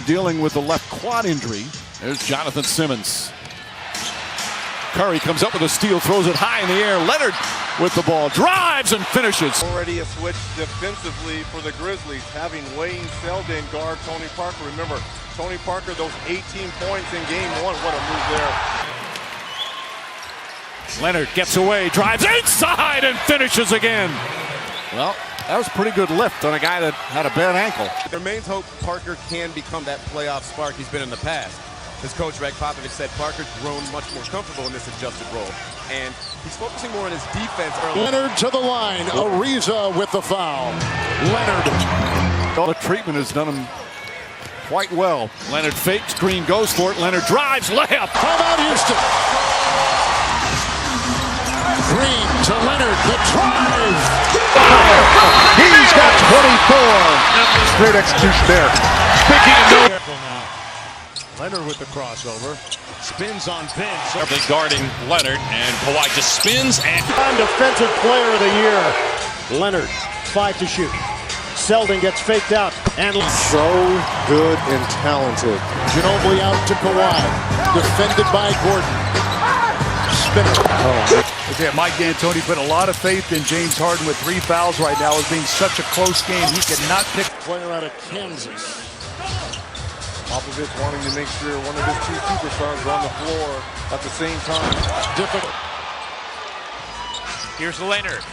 dealing with the left quad injury. There's Jonathan Simmons. Curry comes up with a steal, throws it high in the air. Leonard with the ball, drives and finishes. Already a switch defensively for the Grizzlies, having Wayne Selden guard Tony Parker. Remember, Tony Parker, those 18 points in game one. What a move there. Leonard gets away, drives inside and finishes again. Well, that was a pretty good lift on a guy that had a bad ankle. There remains hope Parker can become that playoff spark he's been in the past. As Coach Gregg Popovich said, Parker's grown much more comfortable in this adjusted role, and he's focusing more on his defense early. Leonard to the line. Ariza with the foul. Leonard. All the treatment has done him quite well. Leonard fakes, Green goes for it. Leonard drives, layup. How about Houston? Green to Leonard, the drive. He's got 24. Great execution there. Speaking of Leonard with the crossover. Spins on Vince. Carefully guarding Leonard, and Kawhi just spins and... Defensive player of the year. Leonard, 5 to shoot. Selden gets faked out. And So good and talented. Ginobili out to Kawhi. Defended by Gordon. Spinner. Mike D'Antoni put a lot of faith in James Harden with 3 fouls right now. As being such a close game, he cannot pick. Player out of Kansas. Popovich wanting to make sure one of his two superstars are on the floor at the same time. Difficult. Here's Leonard.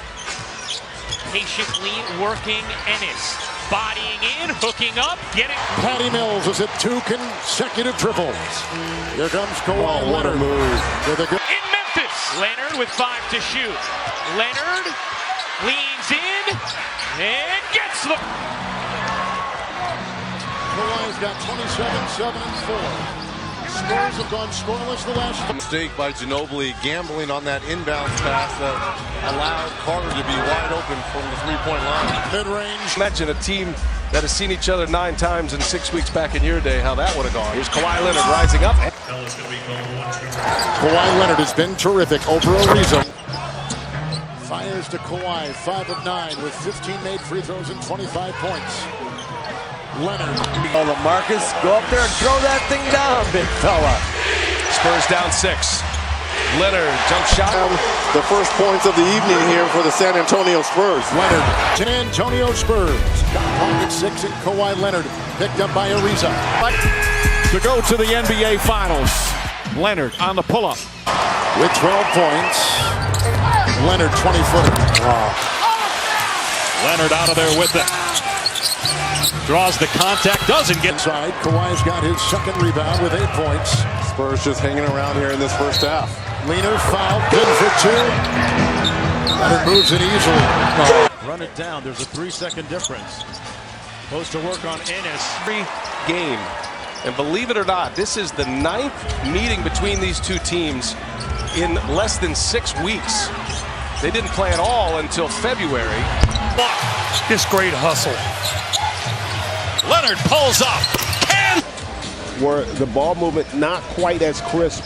Patiently working Ennis. Bodying in, hooking up, getting... Patty Mills is at 2 consecutive triples. Here comes Kawhi Leonard. With a good... In Memphis, Leonard with 5 to shoot. Leonard leans in and gets the... Kawhi's got 27, 7, and 4. Spurs have gone scoreless the last... Mistake by Ginobili, gambling on that inbound pass that allowed Carter to be wide open from the three-point line. Mid-range. Imagine a team that has seen each other 9 times in 6 weeks back in your day, how that would have gone. Here's Kawhi Leonard rising up. Kawhi Leonard has been terrific over Ariza. Fires to Kawhi, 5 of 9 with 15 made free throws and 25 points. Leonard. Oh, LaMarcus, go up there and throw that thing down, big fella. Spurs down 6. Leonard, jump shot. The first points of the evening here for the San Antonio Spurs. Leonard, San Antonio Spurs. Got pocket 6 and Kawhi Leonard picked up by Ariza. To go to the NBA Finals. Leonard on the pull-up. With 12 points. Leonard 20-footer. Wow. Leonard out of there with it. Draws the contact, doesn't get... Inside, Kawhi's got his second rebound with 8 points. Spurs just hanging around here in this first half. Leonard fouled, good for 2. Leonard moves it easily. run it down. There's a 3-second difference. Supposed to work on Ennis. Every game. And believe it or not, this is the 9th meeting between these two teams in less than 6 weeks. They didn't play at all until February. This great hustle. Leonard pulls up. Where the ball movement not quite as crisp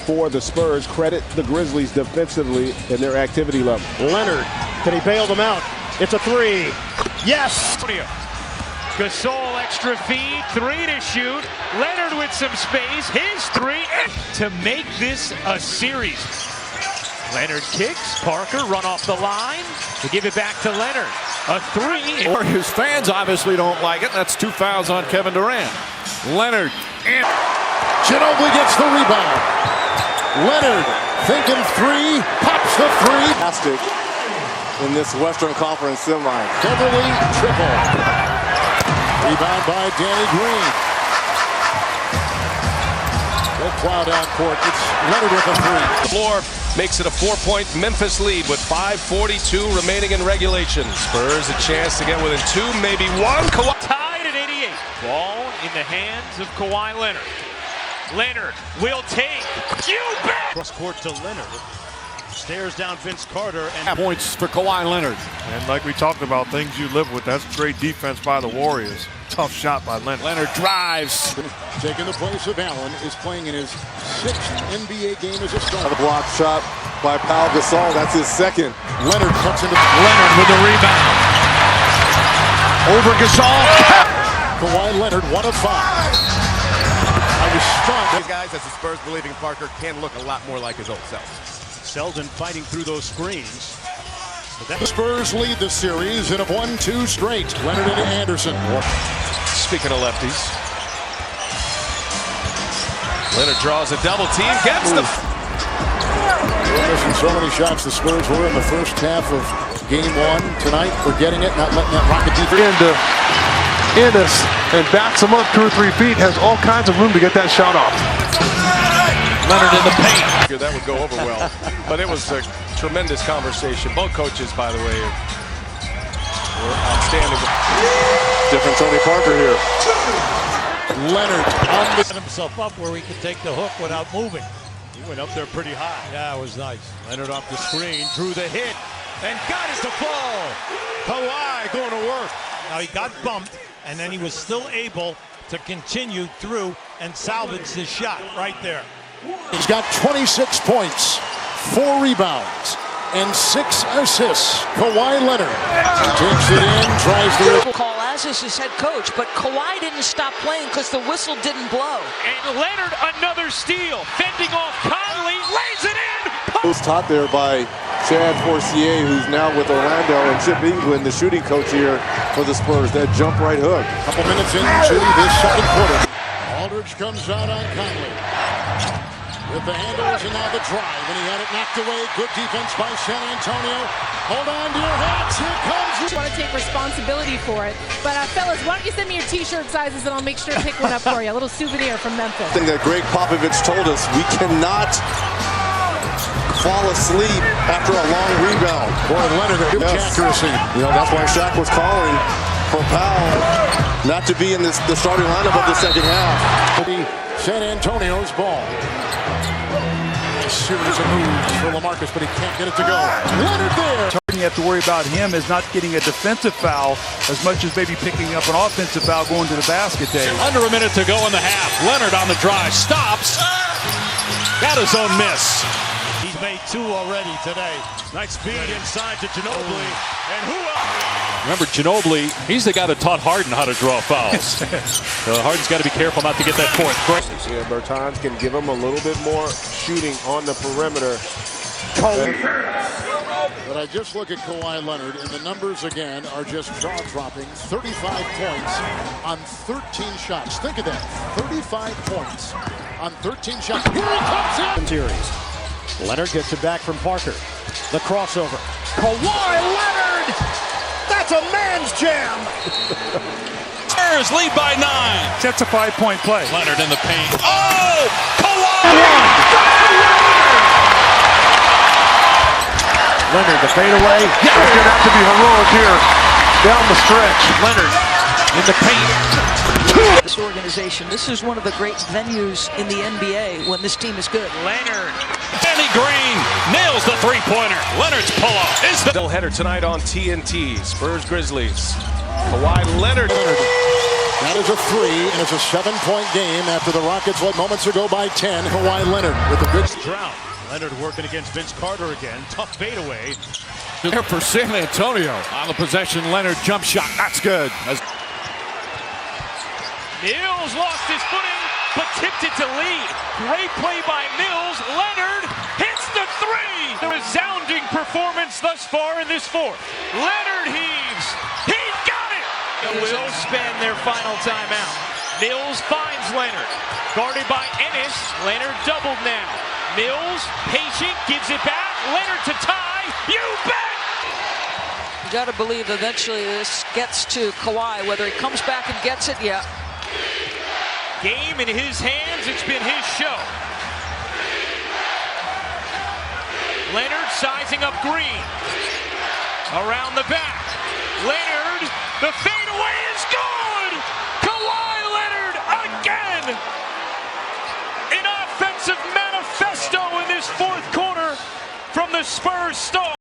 for the Spurs. Credit the Grizzlies defensively and their activity level. Leonard, can he bail them out? It's a 3. Yes! Gasol extra feed, 3 to shoot. Leonard with some space, his 3 to make this a series. Leonard kicks, Parker run off the line to give it back to Leonard. A 3. Or his fans obviously don't like it. That's 2 fouls on Kevin Durant. Leonard. And Ginobili gets the rebound. Leonard thinking 3, pops the 3. Fantastic in this Western Conference semi. Beverly triple. Rebound by Danny Green. No crowd out court. It's Leonard with a 3. The floor makes it a 4-point Memphis lead with 5:42 remaining in regulation. Spurs a chance to get within 2, maybe 1. Kawhi tied at 88. Ball in the hands of Kawhi Leonard. Leonard will take. You bet! Cross court to Leonard. Stares down Vince Carter and points for Kawhi Leonard. And like we talked about, things you live with. That's great defense by the Warriors. Tough shot by Leonard. Leonard drives. Taking the place of Allen, is playing in his 6th NBA game as a starter. The block shot by Pau Gasol. That's his 2nd. Leonard cuts into Leonard with the rebound. Over Gasol. Kawhi Leonard, 1 of 5. I was stunned. These guys, as the Spurs believe in Parker, can look a lot more like his old self. Selden fighting through those screens. The Spurs lead the series and have won 2 straight. Leonard and Anderson. Speaking of lefties, Leonard draws a double team, gets the... We're missing so many shots the Spurs were in the first half of game 1 tonight. We're getting it, not letting that rocket deep. Ennis and backs him up 2 or 3 feet, has all kinds of room to get that shot off. Leonard in the paint. That would go over well, but it was a tremendous conversation. Both coaches, by the way, were outstanding. Different Tony Parker here. Leonard Set himself up where he could take the hook without moving. He went up there pretty high. Yeah, it was nice. Leonard off the screen, drew the hit, and got it to fall. Kawhi going to work. Now he got bumped, and then he was still able to continue through and salvage the shot right there. He's got 26 points, 4 rebounds, and 6 assists. Kawhi Leonard takes it in, tries to... Call as his head coach, but Kawhi didn't stop playing because the whistle didn't blow. And Leonard, another steal, fending off Conley, lays it in. It was taught there by Chad Forcier, who's now with Orlando, and Chip England, the shooting coach here for the Spurs. That jump right hook. Couple minutes into this second quarter. Aldridge comes out on Conley. With the handles and now the drive, and he had it knocked away. Good defense by San Antonio. Hold on to your hats. Here comes. I want to take responsibility for it. But fellas, why don't you send me your t-shirt sizes and I'll make sure to pick one up for you. A little souvenir from Memphis. I think that Gregg Popovich told us we cannot fall asleep after a long rebound. Boy, Leonard, huge accuracy. You know, that's why Shaq was calling for Powell not to be in the starting lineup of the second half. San Antonio's ball. Series of moves for LaMarcus, but he can't get it to go. Leonard there. You have to worry about him is not getting a defensive foul as much as maybe picking up an offensive foul going to the basket, Dave. Under a minute to go in the half. Leonard on the drive, stops. Got his own miss. He's made 2 already today. Nice speed inside to Ginobili. And who else? Remember, Ginobili, he's the guy that taught Harden how to draw fouls. Harden's got to be careful not to get that fourth. Yeah, Bertans can give him a little bit more shooting on the perimeter. But I just look at Kawhi Leonard, and the numbers again are just jaw-dropping. 35 points on 13 shots. Think of that. 35 points on 13 shots. Here he comes in. Series. Leonard gets it back from Parker. The crossover. Kawhi Leonard! That's a man's jam! Spurs lead by 9. That's a 5-point play. Leonard in the paint. Oh! Kawhi! Leonard, the fadeaway. It's going to have to be heroic here down the stretch. Leonard in the paint. This organization, this is one of the great venues in the NBA when this team is good. Leonard. Danny Green nails the three-pointer. Leonard's pull-up is the Header tonight on TNT. Spurs Grizzlies. Kawhi Leonard. That is a 3, and it's a 7-point game after the Rockets led moments ago by 10. Kawhi Leonard with a good Drought. Leonard working against Vince Carter again. Tough fadeaway. There for San Antonio. On the possession, Leonard jump shot. That's good. Mills lost his footing, but tipped it to Lee. Great play by Mills. Leonard hits the 3. The resounding performance thus far in this fourth. Leonard heaves. He got it. They will spend their final timeout. Mills finds Leonard. Guarded by Ennis. Leonard doubled now. Mills, patient, gives it back. Leonard to tie. You bet! You got to believe eventually this gets to Kawhi. Whether he comes back and gets it, yeah. Game in his hands, it's been his show. Leonard sizing up Green. Around the back. Leonard, the fadeaway is good! Kawhi Leonard again! An offensive manifesto in this fourth quarter from the Spurs star.